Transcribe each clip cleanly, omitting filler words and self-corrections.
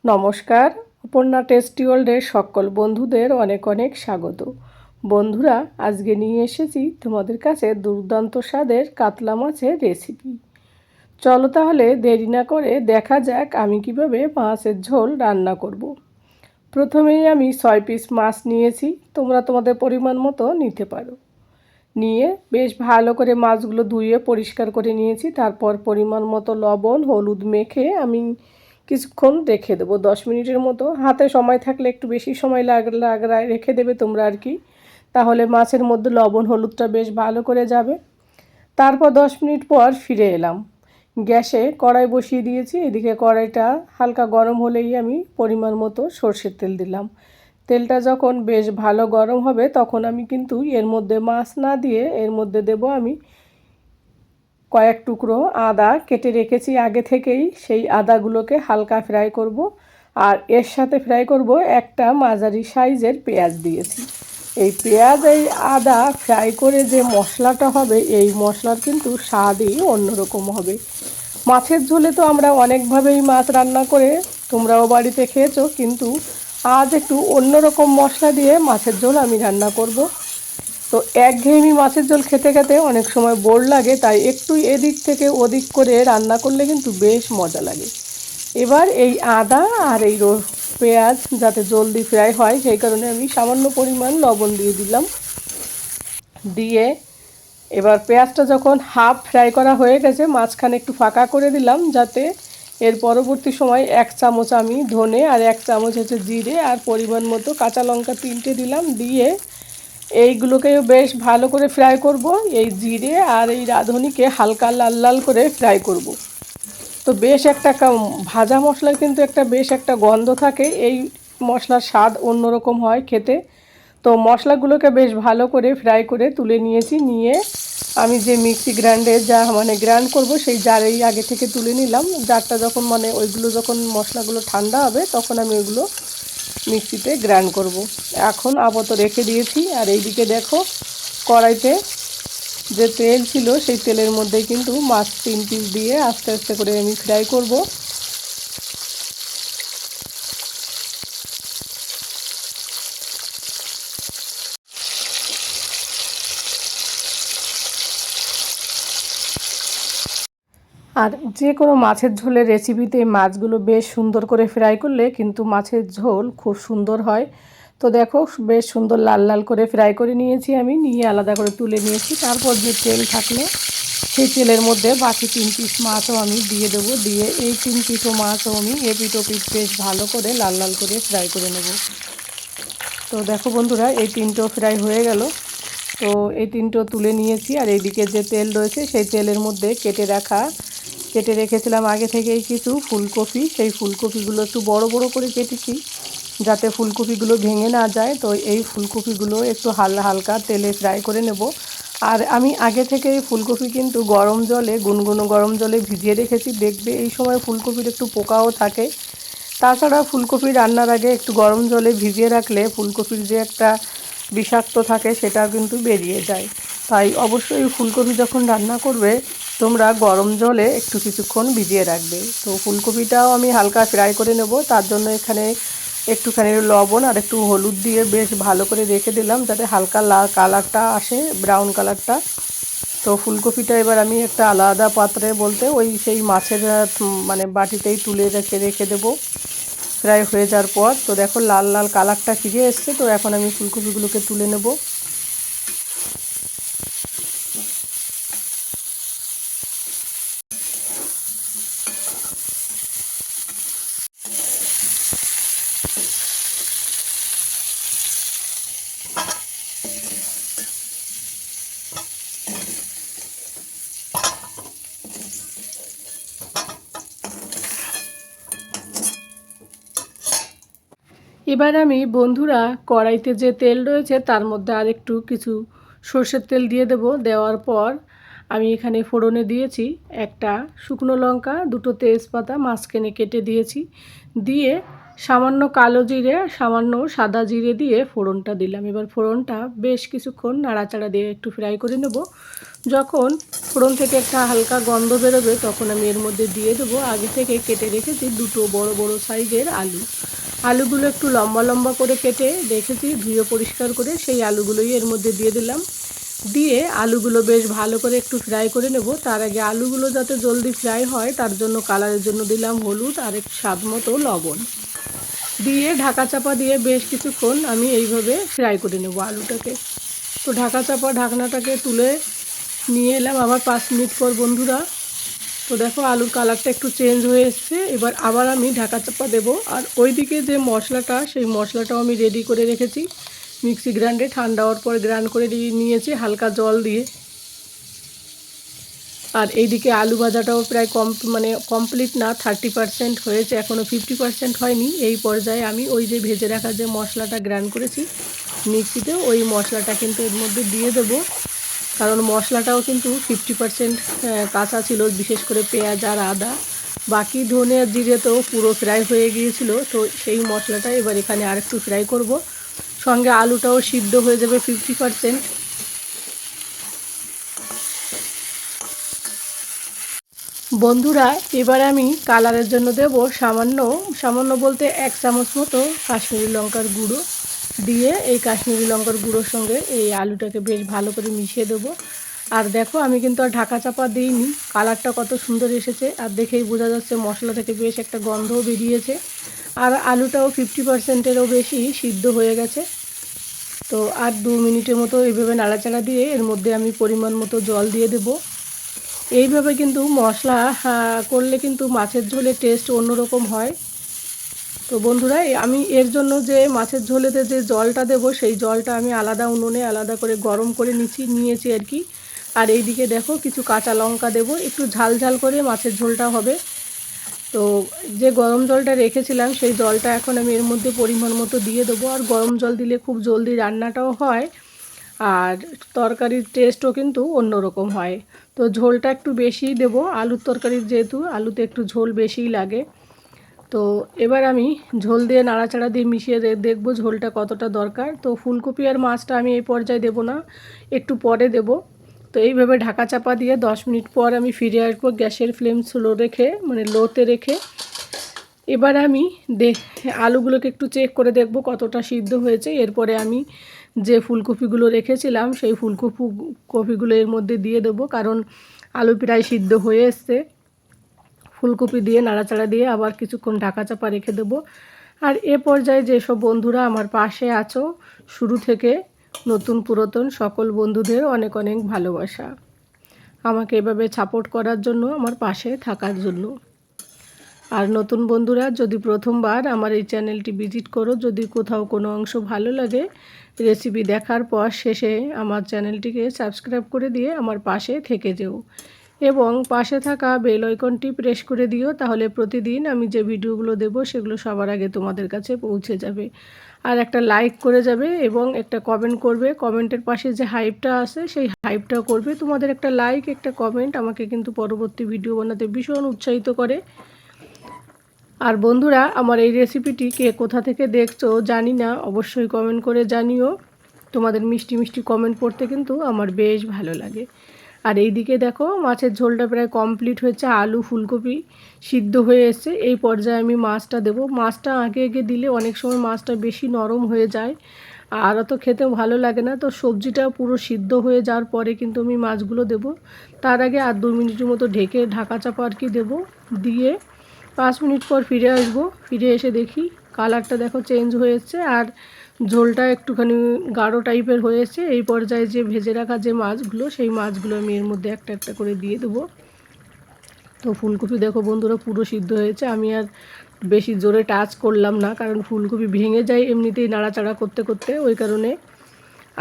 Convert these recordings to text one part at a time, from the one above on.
নমস্কার। অপর্ণা টেস্টি ওয়ার্ল্ডের সকল বন্ধুদের অনেক অনেক স্বাগত। বন্ধুরা, আজকে নিয়ে এসেছি তোমাদের কাছে দুর্দান্ত স্বাদের কাতলা মাছের রেসিপি। চলো তাহলে দেরি না করে দেখা যাক আমি কিভাবে মাছের ঝোল রান্না করব। প্রথমেই আমি 6 পিস মাছ নিয়েছি, তোমরা তোমাদের পরিমাণ মতো নিতে পারো। নিয়ে বেশ ভালো করে মাছগুলো ধুয়ে পরিষ্কার করে নিয়েছি। তারপর পরিমাণ মতো লবণ হলুদ মেখে আমি কিছুক্ষণ রেখে দেবো, 10 মিনিটের মতো। হাতে সময় থাকলে একটু বেশি সময় রেখে দেবে তোমরা আর কি, তাহলে মাছের মধ্যে লবণ হলুদটা বেশ ভালো করে যাবে। তারপর 10 মিনিট পর ফিরে এলাম। গ্যাসে কড়াই বসিয়ে দিয়েছি। এদিকে কড়াইটা হালকা গরম হলেই আমি পরিমাণ মতো সর্ষের তেল দিলাম। তেলটা যখন বেশ ভালো গরম হবে তখন আমি কিন্তু এর মধ্যে মাছ না দিয়ে এর মধ্যে দেব আমি কয়েক টুকরো আদা কেটে রেখেছি আগে থেকেই। সেই আদাগুলোকে হালকা ফ্রাই করব। আর এর সাথে ফ্রাই করব একটা মাঝারি সাইজের পেঁয়াজ দিয়েছি। এই পেঁয়াজ এই আদা ফ্রাই করে যে মশলাটা হবে, এই মশলার কিন্তু স্বাদই অন্যরকম হবে। মাছের ঝোলে তো আমরা অনেকভাবেই মাছ রান্না করে তোমরাও বাড়িতে খেয়েছো, কিন্তু আজ একটু অন্যরকম মশলা দিয়ে মাছের ঝোল আমি রান্না করব। তো একঘেয়েমি মাছের ঝোল খেতে খেতে অনেক সময় বোর লাগে, তাই একটু এদিক থেকে ওদিক করে রান্না করলে কিন্তু বেশ মজা লাগে। এবার এই আদা আর এই পেঁয়াজ যাতে জলদি ফ্রাই হয় সেই কারণে আমি সামান্য পরিমাণ লবণ দিয়ে দিলাম। দিয়ে এবার পেঁয়াজটা যখন হাফ ফ্রাই করা হয়ে গেছে, মাঝখানে একটু ফাঁকা করে দিলাম যাতে এর পরবর্তী সময় 1 চামচ আমি ধনে আর 1 চামচ হচ্ছে জিরে আর পরিমাণ মতো কাঁচা লঙ্কা 3টে দিলাম। দিয়ে এইগুলোকেও বেশ ভালো করে ফ্রাই করব। এই জিরে আর এই রাঁধুনিকে হালকা লাল লাল করে ফ্রাই করব। তো বেশ একটা ভাজা মশলার কিন্তু বেশ একটা গন্ধ থাকে, এই মশলার স্বাদ অন্যরকম হয় খেতে। তো মশলাগুলোকে বেশ ভালো করে ফ্রাই করে তুলে নিয়েছি। নিয়ে আমি যে মিক্সি গ্রাইন্ডে গ্রাইন্ড করব সেই জারেই আগে থেকে তুলে নিলাম। জারটা যখন ওইগুলো যখন মশলাগুলো ঠান্ডা হবে তখন আমি ওইগুলো মিক্সিতে গ্রাইন্ড করব। এখন আপাতত রেখে দিয়েছি। আর এইদিকে দেখো, কড়াইতে যে তেল ছিল সেই তেলের মধ্যে কিন্তু মাছ 3 পিস দিয়ে আস্তে আস্তে করে আমি ফ্রাই করব। আর যে কোনো মাছের ঝোলের রেসিপিতে মাছগুলো বেশ সুন্দর করে ফ্রাই করলে কিন্তু মাছের ঝোল খুব সুন্দর হয়। তো দেখো, বেশ সুন্দর লাল লাল করে ফ্রাই করে নিয়েছি আমি, নিয়ে আলাদা করে তুলে নিয়েছি। তারপর যে তেল থাকলো সেই তেলের মধ্যে বাকি 3 পিস মাছও আমি দিয়ে দেবো। দিয়ে এই 3 পিসও মাছও আমি এপিট ওপিট বেশ ভালো করে লাল লাল করে ফ্রাই করে নেব। তো দেখো বন্ধুরা, এই 3টো ফ্রাই হয়ে গেল। তো এই 3টো তুলে নিয়েছি। আর এইদিকে যে তেল রয়েছে সেই তেলের মধ্যে কেটে রেখেছিলাম আগে থেকেই কিছু ফুলকপি। সেই ফুলকপিগুলো একটু বড় বড় করে কেটেছি যাতে ফুলকপিগুলো ভেঙে না যায়। তো এই ফুলকপিগুলো একটু হালকা তেলে ফ্রাই করে নেব। আর আমি আগে থেকে এই ফুলকপি কিন্তু গরম জলে, গুনগুনো গরম জলে ভিজিয়ে রেখেছি। দেখবে এই সময় ফুলকপির একটু পোকাও থাকে। তাছাড়া ফুলকপি রান্নার আগে একটু গরম জলে ভিজিয়ে রাখলে ফুলকপির যে একটা বিষাক্ত থাকে সেটা কিন্তু বেরিয়ে যায়। তাই অবশ্যই ফুলকপি যখন রান্না করবে তোমরা গরম জলে একটু কিছুক্ষণ ভিজিয়ে রাখবে। তো ফুলকপিটাও আমি হালকা ফ্রাই করে নেব। তার জন্য এখানে একটুখানি লবণ আর একটু হলুদ দিয়ে বেশ ভালো করে রেখে দিলাম যাতে হালকা লাল কালারটা আসে, ব্রাউন কালারটা। তো ফুলকপিটা এবার আমি একটা আলাদা পাত্রে বলতে সেই মাছের বাটিতেই তুলে রেখে দেবো ফ্রাই হয়ে যাওয়ার পর। তো দেখো লাল লাল কালারটা ফিরে এসছে। তো এখন আমি ফুলকপিগুলোকে তুলে নেব। এবার আমি বন্ধুরা কড়াইতে যে তেল রয়েছে তার মধ্যে আর একটু কিছু সর্ষের তেল দিয়ে দেব। দেওয়ার পর আমি এখানে ফোড়নে দিয়েছি একটা শুকনো লঙ্কা, 2টো তেজপাতা মাঝখানে কেটে দিয়েছি। দিয়ে সামান্য কালো জিরে, সামান্য সাদা জিরে দিয়ে ফোড়নটা দিলাম। এবার ফোড়নটা বেশ কিছুক্ষণ নাড়াচাড়া দিয়ে একটু ফ্রাই করে নেব। যখন ফোড়ন থেকে একটা হালকা গন্ধ বেরোবে তখন আমি এর মধ্যে দিয়ে দেবো আগে থেকে কেটে রেখেছি দুটো বড় বড় সাইজের আলু। আলুগুলো একটু লম্বা লম্বা করে কেটে রেখেছি, ধুয়ে পরিষ্কার করে সেই আলুগুলোই এর মধ্যে দিয়ে দিলাম। দিয়ে আলুগুলো বেশ ভালো করে একটু ফ্রাই করে নেব। তার আগে আলুগুলো যাতে জলদি ফ্রাই হয় তার জন্য কালারের জন্য দিলাম হলুদ আর একটু স্বাদ মতো লবণ দিয়ে ঢাকা চাপা দিয়ে বেশ কিছুক্ষণ আমি এইভাবে ফ্রাই করে নেব আলুটাকে। তো ঢাকা চাপা ঢাকনাটাকে তুলে নিয়ে এলাম আবার 5 মিনিট পর বন্ধুরা। তো দেখো আলুর কালারটা একটু চেঞ্জ হয়ে এসছে। এবার আবার আমি ঢাকা চাপা দেবো। আর ওইদিকে যে মশলাটা সেই মশলাটাও আমি রেডি করে রেখেছি মিক্সি গ্রাইন্ডে, ঠান্ডা হওয়ার পর গ্রাইন্ড করে নিয়েছি হালকা জল দিয়ে। আর এইদিকে আলু ভাজাটাও প্রায় কমপ্লিট না, 30% হয়েছে, এখনও 50% হয়নি। এই পর্যায়ে আমি ওই যে ভেজে রাখা যে মশলাটা গ্রাইন্ড করেছি মিক্সিতে ওই মশলাটা কিন্তু এর মধ্যে দিয়ে দেবো। কারণ মশলাটাও কিন্তু 50% কাঁচা ছিল, বিশেষ করে পেঁয়াজ আর আদা। বাকি ধনে আর জিরে তো পুরো ফ্রাই হয়ে গিয়েছিল। তো সেই মশলাটা এবার এখানে আরেকটু ফ্রাই করব, সঙ্গে আলুটাও সিদ্ধ হয়ে যাবে 50%। বন্ধুরা এবার আমি কালারের জন্য দেব সামান্য বলতে 1 চামচ মতো কাশ্মীরি লঙ্কার গুঁড়ো দিয়ে এই কাশ্মীরি লঙ্কার গুঁড়োর সঙ্গে এই আলুটাকে বেশ ভালো করে মিশিয়ে দেবো। আর দেখো আমি কিন্তু আর ঢাকা চাপা দিইনি, কালারটা কত সুন্দর এসেছে। আর দেখেই বোঝা যাচ্ছে মশলা থেকে বেশ একটা গন্ধও বেরিয়েছে। আর আলুটাও 50%-এরও বেশি সিদ্ধ হয়ে গেছে। তো আর 2 মিনিটের মতো এইভাবে নাড়াচাড়া দিয়ে এর মধ্যে আমি পরিমাণ মতো জল দিয়ে দেবো। এইভাবে কিন্তু মশলা করলে কিন্তু মাছের ঝোলের টেস্ট অন্যরকম হয়। তো বন্ধুরা আমি এর জন্য যে মাছের ঝোলেতে যে জলটা দেব সেই জলটা আমি আলাদা উনুনে আলাদা করে গরম করে নিয়েছি আর কি। আর এইদিকে দেখো কিছু কাঁচা লঙ্কা দেব, একটু ঝাল ঝাল করে মাছের ঝোলটা হবে। তো যে গরম জলটা রেখেছিলাম সেই জলটা এখন আমি এর মধ্যে পরিমাণ মতো দিয়ে দেবো। আর গরম জল দিলে খুব জলদি রান্নাটাও হয় আর তরকারির টেস্টও কিন্তু অন্যরকম হয়। তো ঝোলটা একটু বেশিই দেবো, আলুর তরকারির যেহেতু আলুতে একটু ঝোল বেশিই লাগে। তো এবার আমি ঝোল দিয়ে নাড়াচাড়া দিয়ে মিশিয়ে দেখবো ঝোলটা কতটা দরকার। তো ফুলকপি আর মাছটা আমি এই পর্যায়ে দেবো না, একটু পরে দেব। তো এইভাবে ঢাকা চাপা দিয়ে 10 মিনিট পর আমি ফিরে আসবো গ্যাসের ফ্লেম স্লো রেখে, লোতে রেখে। এবার আমি আলুগুলোকে একটু চেক করে দেখব কতটা সিদ্ধ হয়েছে। এরপরে আমি যে ফুলকপিগুলো রেখেছিলাম সেই কপিগুলো এর মধ্যে দিয়ে দেবো, কারণ আলু প্রায় সিদ্ধ হয়ে এসছে। ফুলকপি দিয়ে নাড়াচাড়া দিয়ে আবার কিছুক্ষণ ঢাকা চাপা রেখে দেবো। আর এ পর্যায়ে যেসব বন্ধুরা আমার পাশে আছো শুরু থেকে নতুন পুরাতন সকল বন্ধুদের অনেক অনেক ভালোবাসা, আমাকে এভাবে সাপোর্ট করার জন্য, আমার পাশে থাকার জন্য। আর নতুন বন্ধুরা যদি প্রথমবার আমার এই চ্যানেলটি ভিজিট করো, যদি কোথাও কোনো অংশ ভালো লাগে রেসিপি দেখার পর শেষে আমার চ্যানেলটিকে সাবস্ক্রাইব করে দিয়ে আমার পাশে থেকে যেও এবং পাশে থাকা বেল আইকনটি প্রেস করে দিও, তাহলে প্রতিদিন আমি যে ভিডিওগুলো দেব সেগুলো সবার আগে তোমাদের কাছে পৌঁছে যাবে। আর একটা লাইক করে যাবে এবং একটা কমেন্ট করবে, কমেন্টের পাশে যে হাইপটা আছে সেই হাইপটাও করবে। তোমাদের একটা লাইক একটা কমেন্ট আমাকে কিন্তু পরবর্তী ভিডিও বানাতে ভীষণ উৎসাহিত করে। আর বন্ধুরা আমার এই রেসিপিটি কে কোথা থেকে দেখছো জানি না, অবশ্যই কমেন্ট করে জানিও। তোমাদের মিষ্টি মিষ্টি কমেন্ট পড়তে কিন্তু আমার বেশ ভালো লাগে। আর এই দিকে দেখো মাছের ঝোলটা প্রায় কমপ্লিট হয়েছে, আলু ফুলকপি সিদ্ধ হয়ে এসছে। এই পর্যায়ে আমি মাছটা দেবো। মাছটা আগে দিলে অনেক সময় মাছটা বেশি নরম হয়ে যায় আর অত খেতেও ভালো লাগে না। তো সবজিটা পুরো সিদ্ধ হয়ে যাওয়ার পরে কিন্তু আমি মাছগুলো দেবো। তার আগে আর 2 মিনিটের মতো ঢাকা চাপা আর কি দেবো। দিয়ে 5 মিনিট পর ফিরে আসবো। ফিরে এসে দেখি কালারটা দেখো চেঞ্জ হয়ে এসছে আর ঝোলটা একটুখানি গাঢ় টাইপের হয়েছে। এই পর্যায়ে যে ভেজে রাখা যে মাছগুলো সেই মাছগুলো আমি এর মধ্যে একটা একটা করে দিয়ে দেবো। তো ফুলকপি দেখো বন্ধুরা পুরো সিদ্ধ হয়েছে, আমি আর বেশি জোরে টাচ করলাম না, কারণ ফুলকপি ভেঙে যায় এমনিতেই নাড়াচাড়া করতে করতে, ওই কারণে।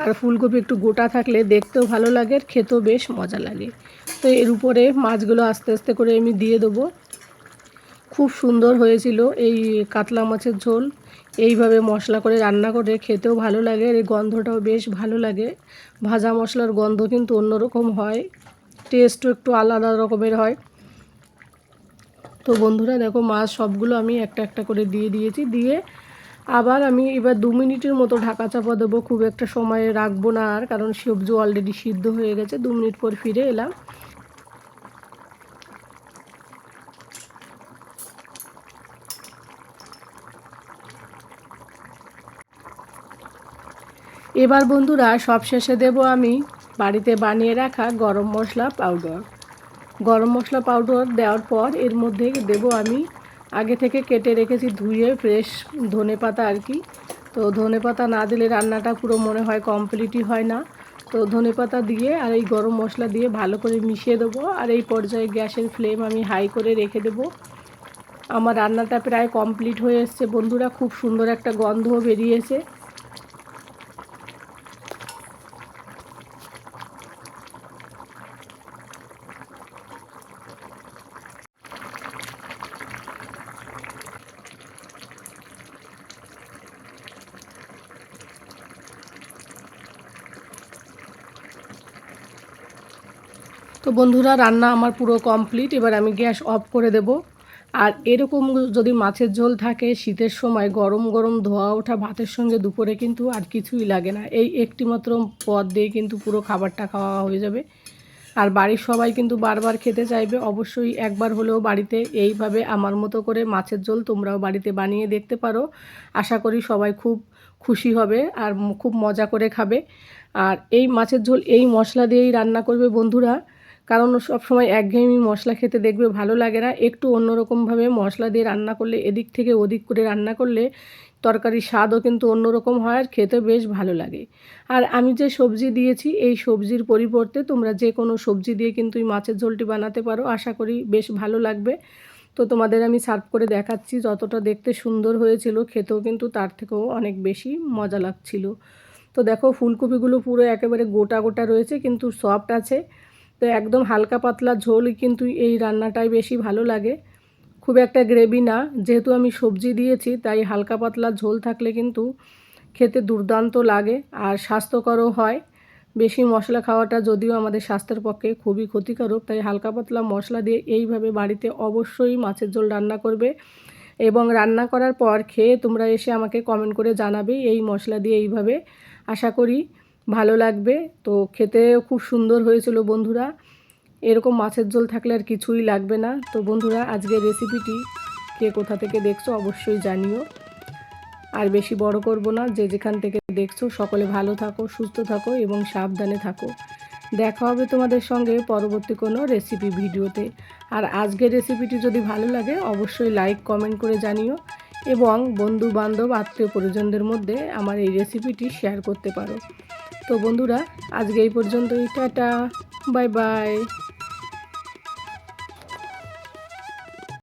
আর ফুলকপি একটু গোটা থাকলে দেখতেও ভালো লাগে আর খেতেও বেশ মজা লাগে। তো এর উপরে মাছগুলো আস্তে আস্তে করে আমি দিয়ে দেবো। খুব সুন্দর হয়েছিল এই কাতলা মাছের ঝোল। এইভাবে মশলা করে রান্না করে খেতেও ভালো লাগে, আর এই গন্ধটাও বেশ ভালো লাগে। ভাজা মশলার গন্ধ কিন্তু অন্যরকম হয়, টেস্টও একটু আলাদা রকমের হয়। তো বন্ধুরা দেখো মাছ সবগুলো আমি একটা একটা করে দিয়ে দিয়েছি, দিয়ে আবার আমি এবার 2 মিনিটের মতো ঢাকা চাপা দেবো। খুব একটা সময় রাখবো না আর, কারণ সবজি অলরেডি সিদ্ধ হয়ে গেছে। 2 মিনিট পর ফিরে এলাম। এবার বন্ধুরা সবশেষে দেব আমি বাড়িতে বানিয়ে রাখা গরম মশলা পাউডার। গরম মশলা পাউডার দেওয়ার পর এর মধ্যে দেব আমি আগে থেকে কেটে রেখেছি ধুয়ে ফ্রেশ ধনেপাতা আর কি। তো ধনেপাতা না দিলে রান্নাটা পুরো মনে হয় কমপ্লিটই হয় না। তো ধনেপাতা দিয়ে আর এই গরম মশলা দিয়ে ভালো করে মিশিয়ে দেবো। আর এই পর্যায়ে গ্যাসের ফ্লেম আমি হাই করে রেখে দেবো। আমার রান্নাটা প্রায় কমপ্লিট হয়ে এসছে বন্ধুরা, খুব সুন্দর একটা গন্ধও বেরিয়েছে। তো বন্ধুরা রান্না আমার পুরো কমপ্লিট। এবার আমি গ্যাস অফ করে দেব। আর এরকম যদি মাছের ঝোল থাকে শীতের সময় গরম গরম ধোয়া ওঠা ভাতের সঙ্গে দুপুরে কিন্তু আর কিছুই লাগে না। এই একটি মাত্র পদ দিয়ে কিন্তু পুরো খাবারটা খাওয়া হয়ে যাবে। আর বাড়ির সবাই কিন্তু বারবার খেতে চাইবে। অবশ্যই একবার হলেও বাড়িতে এইভাবে আমার মতো করে মাছের ঝোল তোমরাও বাড়িতে বানিয়ে দেখতে পারো। আশা করি সবাই খুব খুশি হবে আর খুব মজা করে খাবে। আর এই মাছের ঝোল এই মশলা দিয়েই রান্না করবে বন্ধুরা, কারণ সবসময় একঘেয়েমি মশলা খেতে দেখবে ভালো লাগে না। একটু অন্যরকমভাবে মশলা দিয়ে রান্না করলে, এদিক থেকে ওদিক করে রান্না করলে তরকারির স্বাদও কিন্তু অন্যরকম হয় আর খেতে বেশ ভালো লাগে। আর আমি যে সবজি দিয়েছি এই সবজির পরিবর্তে তোমরা যে কোনো সবজি দিয়ে কিন্তু এই মাছের ঝোলটি বানাতে পারো। আশা করি বেশ ভালো লাগবে। তো তোমাদের আমি সার্ভ করে দেখাচ্ছি। যতটা দেখতে সুন্দর হয়েছিল খেতেও কিন্তু তার থেকেও অনেক বেশি মজা লাগছিল। তো দেখো ফুলকপিগুলো পুরো একেবারে গোটা গোটা রয়েছে কিন্তু সফট আছে। তো একদম হালকা পাতলা ঝোলই কিন্তু এই রান্নাটাই বেশি ভালো লাগে, খুব একটা গ্রেভি না। যেহেতু আমি সবজি দিয়েছি তাই হালকা পাতলা ঝোল থাকলে কিন্তু খেতে দুর্দান্ত লাগে আর স্বাস্থ্যকরও হয়। বেশি মশলা খাওয়াটা যদিও আমাদের স্বাস্থ্যের পক্ষে খুবই ক্ষতিকারক, তাই হালকা পাতলা মশলা দিয়ে এইভাবে বাড়িতে অবশ্যই মাছের ঝোল রান্না করবে। এবং রান্না করার পর খেয়ে তোমরা এসে আমাকে কমেন্ট করে জানাবে এই মশলা দিয়ে এইভাবে। আশা করি ভালো লাগবে। তো খেতেও খুব সুন্দর হয়েছিল বন্ধুরা। এরকম মাছের ঝোল থাকলে আর কিছুই লাগবে না। তো বন্ধুরা আজকের রেসিপিটি কে কোথা থেকে দেখছো অবশ্যই জানিও। আর বেশি বড় করব না, যে যেখান থেকে দেখছো সকলে ভালো থাকো, সুস্থ থাকো এবং সাবধানে থাকো। দেখা হবে তোমাদের সঙ্গে পরবর্তী কোনো রেসিপি ভিডিওতে। আর আজকের রেসিপিটি যদি ভালো লাগে অবশ্যই লাইক কমেন্ট করে জানিও এবং বন্ধু বান্ধব আত্মীয় পরিজনদের মধ্যে আমার এই রেসিপিটি শেয়ার করতে পারো। তো বন্ধুরা আজকে এই পর্যন্তই, টাটা, বাই বাই।